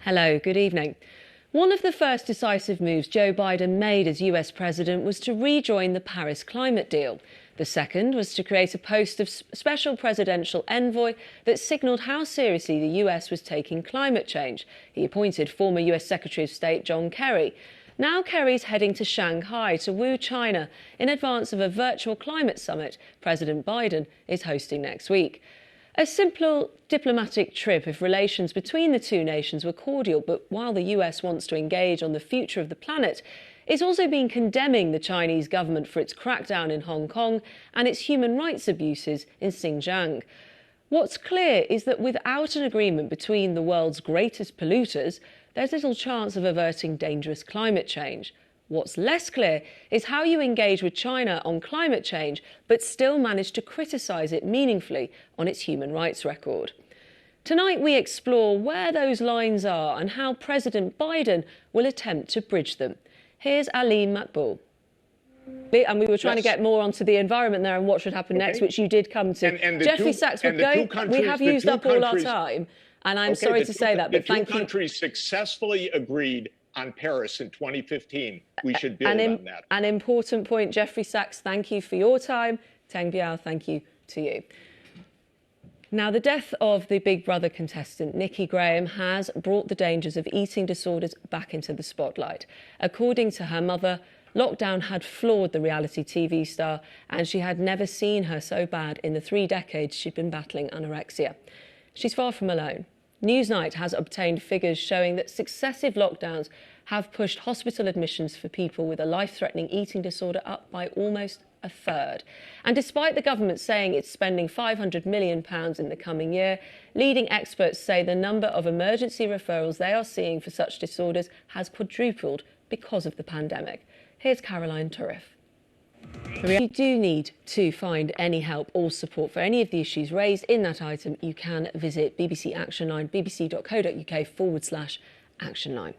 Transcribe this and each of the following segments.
Hello, good evening. One of the first decisive moves Joe Biden made as US president was to rejoin the Paris climate deal. The second was to create a post of special presidential envoy that signalled how seriously the US was taking climate change. He appointed former US Secretary of State John Kerry. Now Kerry's heading to Shanghai to woo China in advance of a virtual climate summit President Biden is hosting next week. A simple diplomatic trip if relations between the two nations were cordial, but while the US wants to engage on the future of the planet, it's also been condemning the Chinese government for its crackdown in Hong Kong and its human rights abuses in Xinjiang. What's clear is that without an agreement between the world's greatest polluters, there's little chance of averting dangerous climate change. What's less clear is how you engage with China on climate change, but still manage to criticise it meaningfully on its human rights record. Tonight we explore where those lines are and how President Biden will attempt to bridge them. Here's Aline Makbul. And we were trying to get more onto the environment there and what should happen next, which you did come to. Jeffrey Sachs, we have used up all our time, and I'm sorry to say that, but thank you. The two countries successfully agreed on Paris in 2015. We should build on that. An important point, Jeffrey Sachs. Thank you for your time. Teng Biao, thank you to you. Now, the death of the Big Brother contestant Nikki Graham has brought the dangers of eating disorders back into the spotlight. According to her mother, lockdown had flawed the reality TV star, and she had never seen her so bad in the 3 decades she'd been battling anorexia. She's far from alone. Newsnight has obtained figures showing that successive lockdowns have pushed hospital admissions for people with a life-threatening eating disorder up by almost a third. And despite the government saying it's spending £500 million in the coming year, leading experts say the number of emergency referrals they are seeing for such disorders has quadrupled because of the pandemic. Here's Caroline Turriff. If you do need to find any help or support for any of the issues raised in that item, you can visit BBC Action 9, bbc.co.uk/Action 9.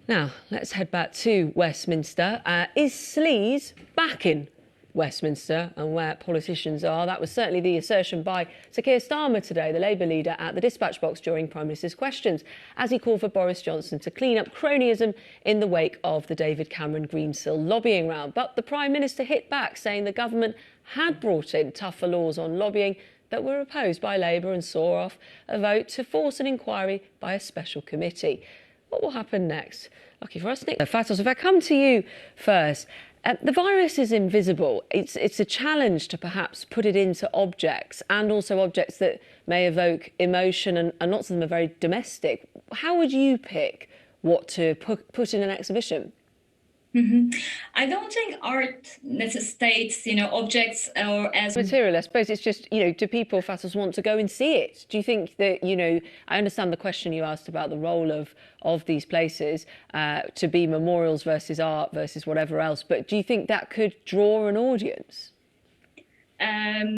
Now, let's head back to Westminster. Is sleaze back in Westminster and where politicians are? That was certainly the assertion by Sir Keir Starmer today, the Labour leader, at the dispatch box during Prime Minister's questions, as he called for Boris Johnson to clean up cronyism in the wake of the David Cameron Greensill lobbying round. But the Prime Minister hit back, saying the government had brought in tougher laws on lobbying that were opposed by Labour and saw off a vote to force an inquiry by a special committee. What will happen next? Lucky for us, Nick Fatos, if I come to you first. The virus is invisible. It's a challenge to perhaps put it into objects, and also objects that may evoke emotion, and lots of them are very domestic. How would you pick what to put in an exhibition? I don't think art necessitates, objects or as material. I suppose it's just, do people, Fatos, want to go and see it? Do you think that, I understand the question you asked about the role of these places to be memorials versus art versus whatever else, but do you think that could draw an audience?